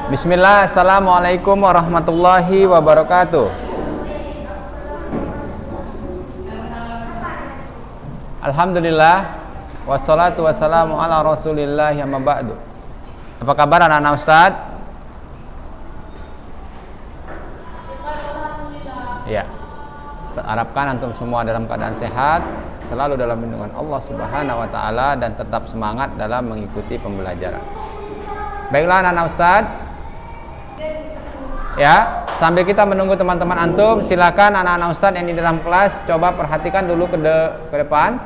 Bismillah, assalamualaikum warahmatullahi wabarakatuh. Alhamdulillah, wassalatu wassalamu ala rasulillah amma ba'du. Apa kabar anak-anak Ustaz? Ya, Ustaz harapkan antum semua dalam keadaan sehat, selalu dalam lindungan Allah Subhanahu wa taala, dan tetap semangat dalam mengikuti pembelajaran. Baiklah anak-anak Ustaz, ya, sambil kita menunggu teman-teman antum, silakan anak-anak Ustaz yang di dalam kelas coba perhatikan dulu ke depan.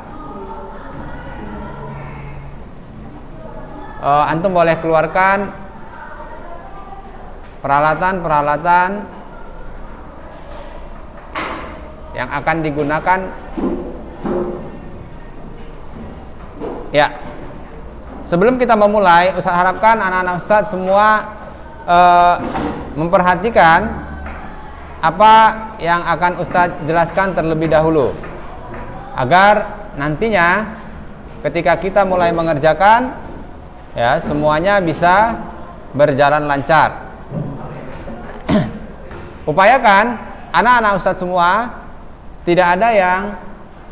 Antum boleh keluarkan peralatan-peralatan yang akan digunakan. Ya, sebelum kita memulai, Ustaz harapkan anak-anak Ustaz semua memperhatikan apa yang akan Ustaz jelaskan terlebih dahulu, agar nantinya ketika kita mulai mengerjakan, ya, semuanya bisa berjalan lancar. Upayakan anak-anak Ustaz semua tidak ada yang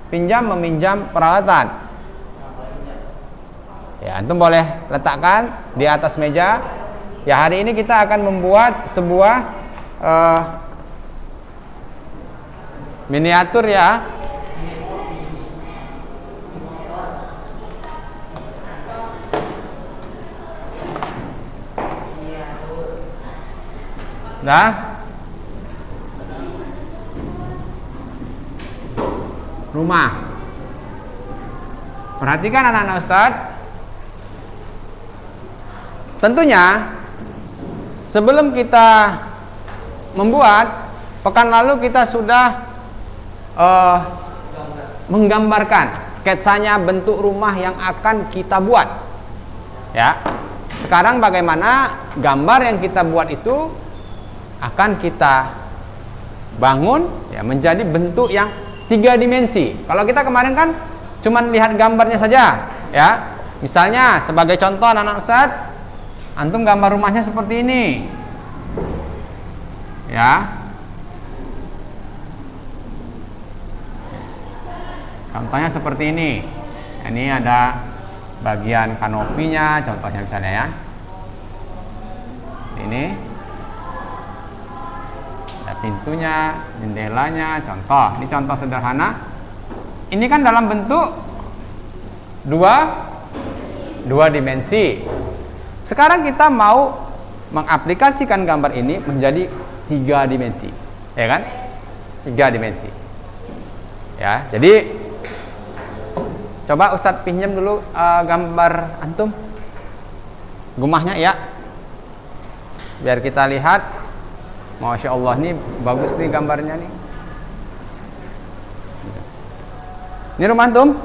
pinjam meminjam peralatan. Ya, antum boleh letakkan di atas meja. Ya, hari ini kita akan membuat sebuah miniatur, ya. Nah, rumah. Perhatikan anak-anak Ustaz. Tentunya sebelum kita membuat, pekan lalu kita sudah menggambarkan sketsanya bentuk rumah yang akan kita buat. Ya. Sekarang bagaimana gambar yang kita buat itu akan kita bangun, ya, menjadi bentuk yang 3 dimensi. Kalau kita kemarin kan cuman lihat gambarnya saja, ya. Misalnya sebagai contoh anak-anak Ustaz, antum gambar rumahnya seperti ini, ya. Contohnya seperti ini. Ini ada bagian kanopinya, contohnya misalnya, ya. Ini ada pintunya, jendelanya, contoh. Ini contoh sederhana. Ini kan dalam bentuk dua dimensi. Sekarang kita mau mengaplikasikan gambar ini menjadi 3 dimensi, ya kan? 3 dimensi. Ya, jadi coba Ustadz pinjam dulu gambar antum, rumahnya, ya, biar kita lihat. Masya Allah, nih bagus nih gambarnya nih. Ini rumah antum.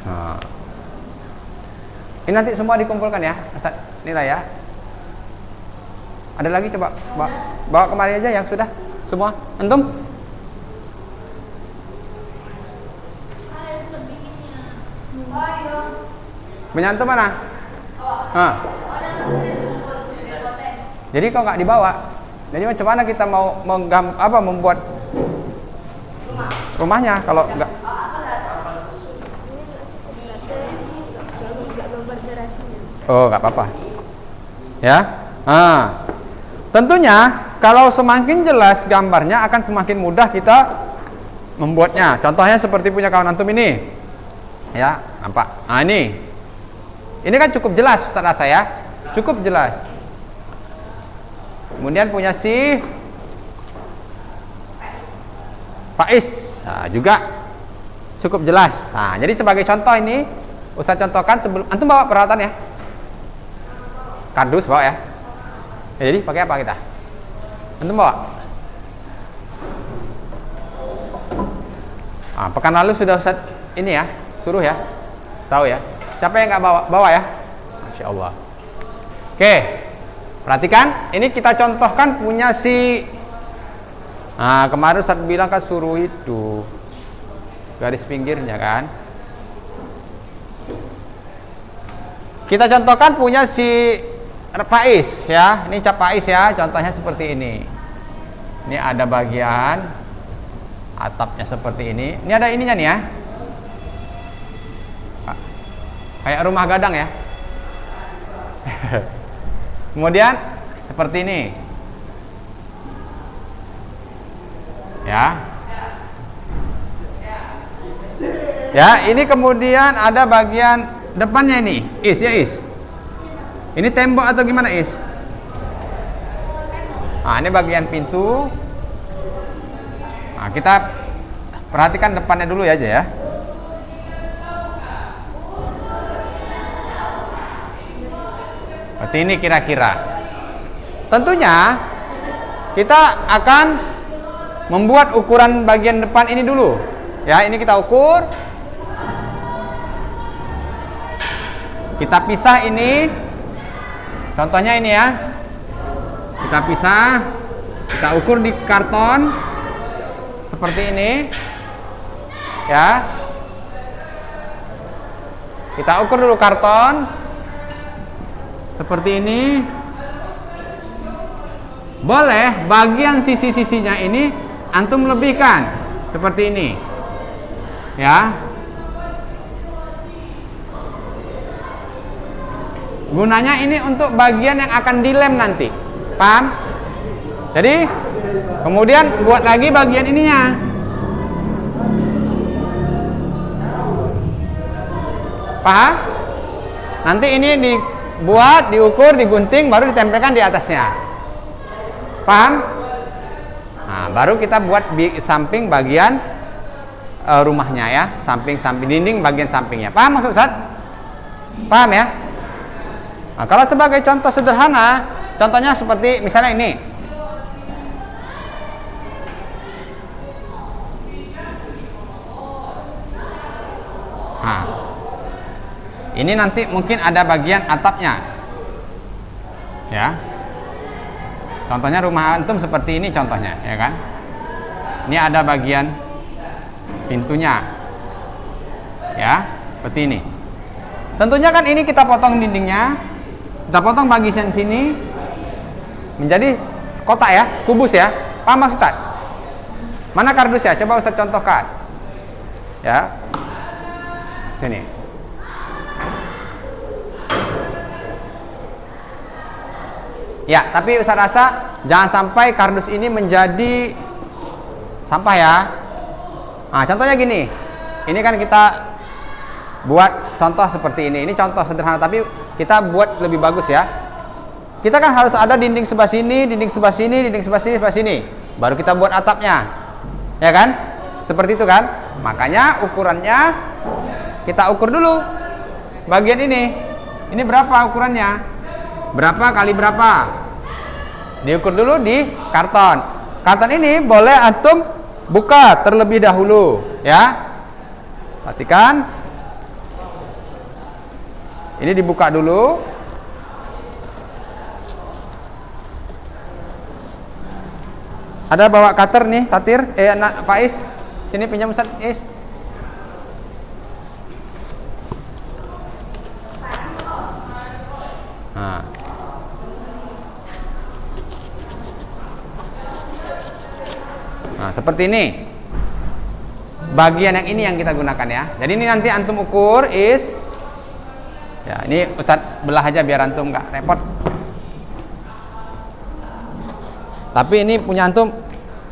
Nah, ini nanti semua dikumpulkan, ya, Ustaz, nilai, ya. Ada lagi, coba bawa kemari aja yang sudah semua antum. Punya antum mana? Jadi kok nggak dibawa? Jadi macam mana kita mau membuat rumahnya kalau nggak? Oh, nggak apa-apa. Ya. Tentunya kalau semakin jelas gambarnya akan semakin mudah kita membuatnya. Contohnya seperti punya kawan antum ini, ya, nampak? Nah, ini kan cukup jelas, Ustaz saya, cukup jelas. Kemudian punya si Faiz, nah, juga cukup jelas. Nah, jadi sebagai contoh ini Ustaz contohkan sebelum antum bawa peralatan, ya. Kardus bawa, ya. Jadi pakai apa kita? Antum bawa. Nah, pekan lalu sudah Ustaz ini, ya, suruh, ya, tahu, ya. Siapa yang nggak bawa, ya? Masya Allah. Oke. Perhatikan, ini kita contohkan punya si. Nah, kemarin Ustaz bilang kan suruh itu garis pinggirnya, kan. Kita contohkan punya si Pais ya, ini cap pais ya, contohnya seperti ini. Ini ada bagian atapnya seperti ini. Ini ada ininya nih ya, kayak rumah gadang ya. Kemudian seperti ini ya. Ya, ini kemudian ada bagian depannya ini, Is ya Is. Ini tembok atau gimana Is? Nah, ini bagian pintu. Nah, kita perhatikan depannya dulu ya aja ya. Seperti ini kira-kira. Tentunya kita akan membuat ukuran bagian depan ini dulu. Ya, ini kita ukur. Kita pisah ini. Contohnya ini ya. Kita pisah. Kita ukur di karton seperti ini. Ya. Kita ukur dulu karton seperti ini. Boleh bagian sisi-sisinya ini antum lebihkan seperti ini. Ya. Gunanya ini untuk bagian yang akan dilem nanti. Paham? Jadi kemudian buat lagi bagian ininya. Paham? Nanti ini dibuat, diukur, digunting, baru ditempelkan di atasnya. Paham? Nah, baru kita buat di samping bagian rumahnya ya, samping dinding bagian sampingnya. Paham maksud Ustaz? Paham ya? Nah, kalau sebagai contoh sederhana, contohnya seperti misalnya ini. Nah, ini nanti mungkin ada bagian atapnya. Ya. Contohnya rumah antum seperti ini contohnya, ya kan? Ini ada bagian pintunya. Ya, seperti ini. Tentunya kan ini kita potong dindingnya. Kita potong bagian sini menjadi kotak ya, kubus ya. Paham maksud Ustaz? Mana kardusnya? Coba Ustaz contohkan. Ya. Sini. Ya, tapi Ustaz rasa jangan sampai kardus ini menjadi sampah ya. Nah, contohnya gini. Ini kan kita buat contoh seperti ini. Ini contoh sederhana tapi kita buat lebih bagus ya. Kita kan harus ada dinding sebelah sini, dinding sebelah sini, dinding sebelah sini, sebelah sini. Baru kita buat atapnya. Ya kan? Seperti itu kan? Makanya ukurannya kita ukur dulu. Bagian ini. Ini berapa ukurannya? Berapa kali berapa? Diukur dulu di karton. Karton ini boleh antum buka terlebih dahulu, ya. Perhatikan. Ini dibuka dulu. Ada bawa cutter nih, Satir, Faiz. Sini pinjam Ustaz, Is. Nah, seperti ini. Bagian yang ini yang kita gunakan ya. Jadi ini nanti antum ukur Is. Ya, ini Ustaz belah aja biar antum nggak repot. Tapi ini punya antum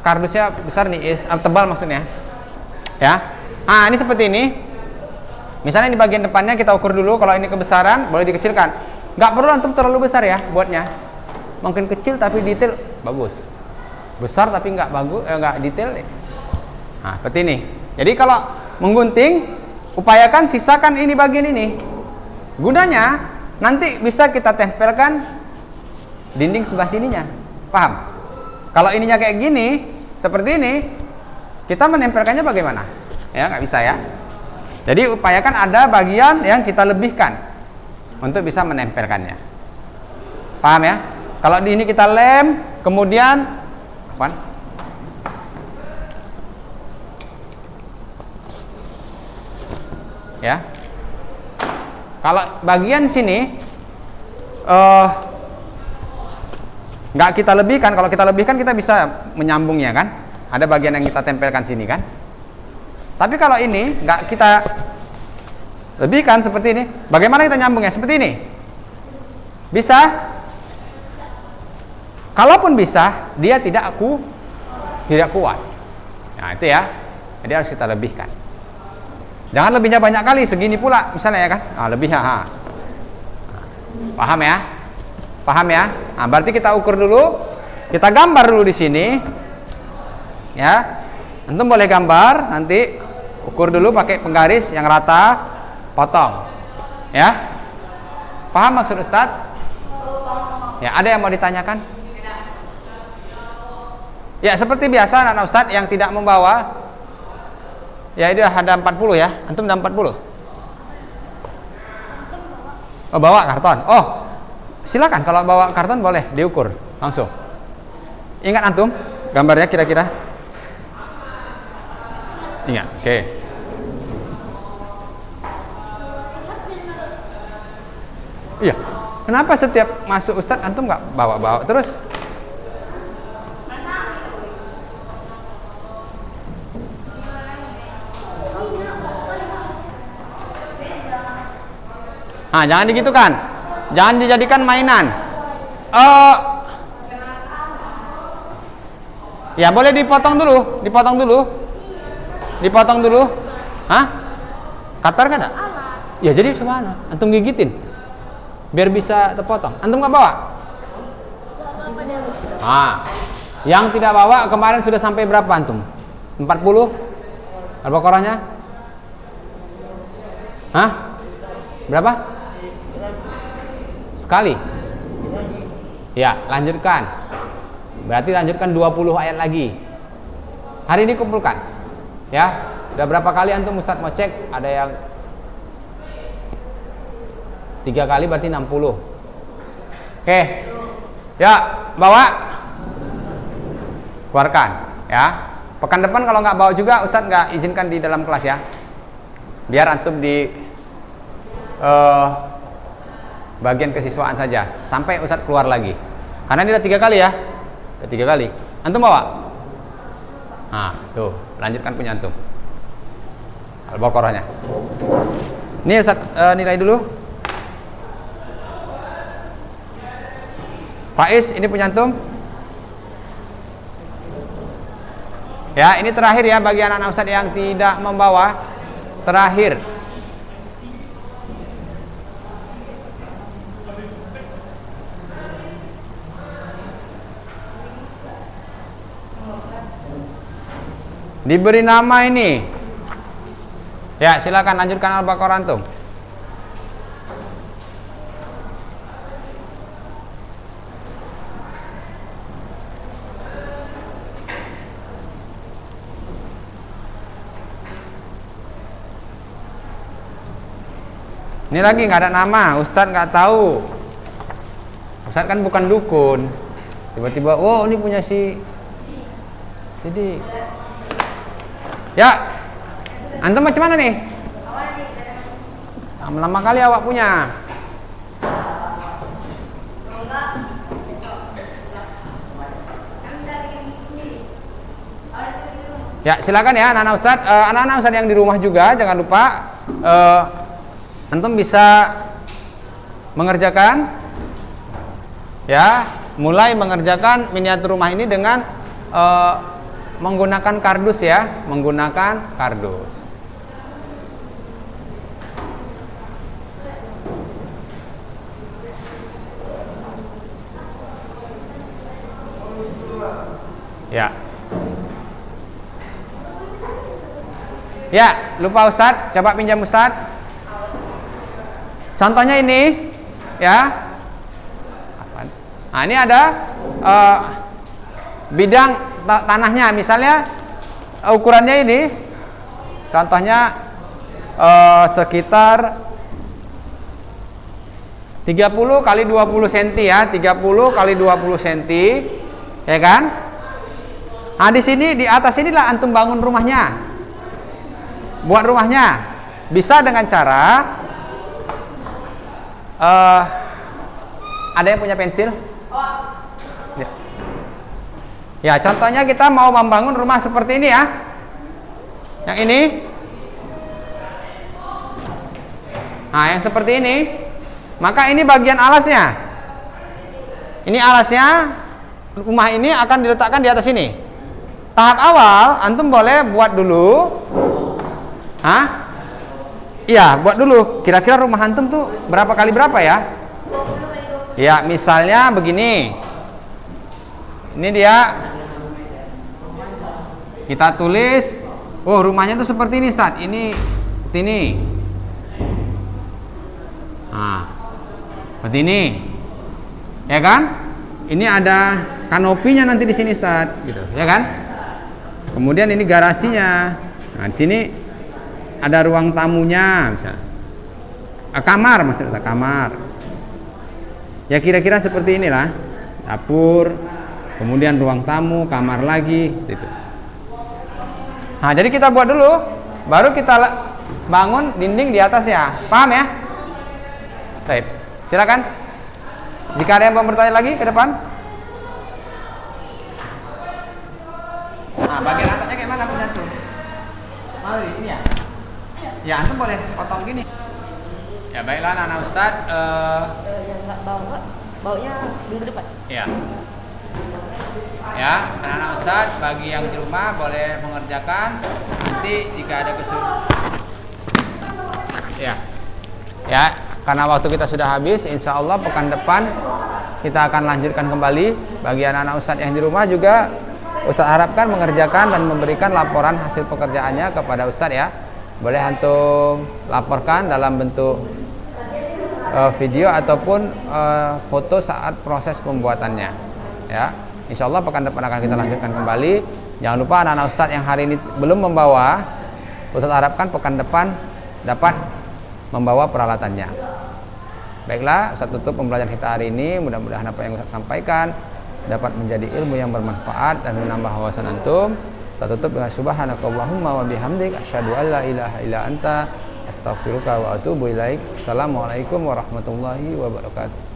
kardusnya besar nih, Is, tebal maksudnya. Ya. Ah, ini seperti ini. Misalnya di bagian depannya kita ukur dulu, kalau ini kebesaran boleh dikecilkan. Nggak perlu antum terlalu besar ya buatnya. Mungkin kecil tapi detail bagus. Besar tapi nggak bagus, nggak detail. Nah, seperti ini. Jadi kalau menggunting, upayakan sisakan ini bagian ini. Gunanya nanti bisa kita tempelkan dinding sebelah sininya. Paham? Kalau ininya kayak gini, seperti ini, kita menempelkannya bagaimana? Ya, nggak bisa ya. Jadi upayakan ada bagian yang kita lebihkan untuk bisa menempelkannya. Paham ya? Kalau di ini kita lem, kemudian apa? Ya. Kalau bagian sini nggak kita lebihkan. Kalau kita lebihkan kita bisa menyambungnya kan, ada bagian yang kita tempelkan sini kan. Tapi kalau ini nggak kita lebihkan seperti ini, bagaimana kita nyambungnya? Seperti ini bisa? Kalaupun bisa, dia tidak kuat. Nah itu ya, jadi harus kita lebihkan. Jangan lebihnya banyak kali, segini pula misalnya ya kan. Lebihnya paham ya? Paham ya? Nah, berarti kita ukur dulu, kita gambar dulu di sini ya. Antum boleh gambar, nanti ukur dulu pakai penggaris yang rata, potong ya. Paham maksud Ustadz? Ya, ada yang mau ditanyakan? Ya, seperti biasa anak Ustadz yang tidak membawa, ya ini ada 40 ya. Antum ada 40? Oh, bawa karton. Oh, silakan kalau bawa karton boleh diukur langsung. Ingat antum gambarnya kira-kira? Ingat, oke. Iya. Kenapa setiap masuk Ustadz antum nggak bawa-bawa terus? Nah, jangan digitukan, jangan dijadikan mainan. Ya boleh dipotong dulu. Hah? Cutter kan ada? Ya jadi gimana? Antum gigitin, biar bisa terpotong. Antum nggak bawa? Yang tidak bawa kemarin sudah sampai berapa antum? 40? Al-Baqarahnya? Hah? Berapa? Sekali. Ya, lanjutkan. Berarti lanjutkan 20 ayat lagi. Hari ini kumpulkan. Ya, udah berapa kali antum Ustadz mau cek? Ada yang 3 kali berarti 60. Oke. Ya, bawa. Keluarkan, ya. Pekan depan kalau nggak bawa juga Ustadz nggak izinkan di dalam kelas ya. Biar antum di bagian kesiswaan saja sampai Ustadz keluar lagi, karena ini udah 3 kali ya, udah 3 kali. Antum bawa? Tuh lanjutkan punya antum Al-Baqarahnya. Ini Ustadz nilai dulu. Faiz, ini punya antum ya. Ini terakhir ya bagi anak-anak Ustadz yang tidak membawa, terakhir. Diberi nama ini. Ya, silakan lanjutkan Al-Baqarah antum. Ini lagi nggak ada nama, Ustadz nggak tahu. Ustadz kan bukan dukun. Tiba-tiba, oh ini punya si. Jadi ya, antum macam mana nih? Lama kali awak punya. Ya, silakan ya anak-anak Ustadz. Anak-anak Ustadz yang di rumah juga jangan lupa antum bisa mengerjakan ya, mulai mengerjakan miniatur rumah ini dengan menggunakan kardus ya, menggunakan kardus. Ya. Ya, lupa Ustadz, coba pinjam Ustadz. Contohnya ini ya. Nah, ini ada bidang tanahnya, misalnya ukurannya ini contohnya sekitar 30 kali 20 cm ya, 30 kali 20 cm ya kan. Nah di sini, di atas inilah antum bangun rumahnya, buat rumahnya. Bisa dengan cara ada yang punya pensil? Ya. Ya, contohnya kita mau membangun rumah seperti ini ya. Yang ini. Nah, yang seperti ini. Maka ini bagian alasnya. Ini alasnya. Rumah ini akan diletakkan di atas ini. Tahap awal antum boleh buat dulu. Hah? Iya, buat dulu. Kira-kira rumah antum tuh berapa kali berapa ya? Ya, misalnya begini. Ini dia. Kita tulis, oh rumahnya tuh seperti ini, Ustaz. Ini seperti ini. Nah, seperti ini. Ya kan? Ini ada kanopinya nanti di sini, Ustaz, gitu. Ya kan? Kemudian ini garasinya. Nah, di sini ada ruang tamunya, misalnya. Kamar, maksudnya kamar. Ya kira-kira seperti inilah. Dapur, kemudian ruang tamu, kamar lagi, gitu. Nah, jadi kita buat dulu, baru kita bangun dinding di atas ya. Paham ya? Baik. Silakan. Jika ada yang mau bertanya lagi ke depan. Nah, bagian atasnya kayak mana punya tuh? Mau di sini ya? Ya, antum boleh potong gini. Ya, baiklah anak-anak Ustaz. Yang nggak baunya di depan. Ya. Ya, anak-anak Ustaz, bagi yang di rumah boleh mengerjakan. Nanti jika ada kesulitan. Ya. Ya, karena waktu kita sudah habis, insya Allah pekan depan kita akan lanjutkan kembali. Bagi anak-anak Ustaz yang di rumah juga, Ustaz harapkan mengerjakan dan memberikan laporan hasil pekerjaannya kepada Ustaz ya. Boleh antum laporkan dalam bentuk video ataupun foto saat proses pembuatannya. Ya, insya Allah pekan depan akan kita lanjutkan kembali. Jangan lupa anak-anak Ustaz yang hari ini belum membawa, Ustaz harapkan pekan depan dapat membawa peralatannya. Baiklah, Ustaz tutup pembelajaran kita hari ini. Mudah-mudahan apa yang Ustaz sampaikan dapat menjadi ilmu yang bermanfaat dan menambah wawasan antum. Ustaz tutup dengan subhanakallahumma wa bihamdik asyhadu an la ilaha illa anta astaghfiruka wa atubu ilaik. Assalamualaikum warahmatullahi wabarakatuh.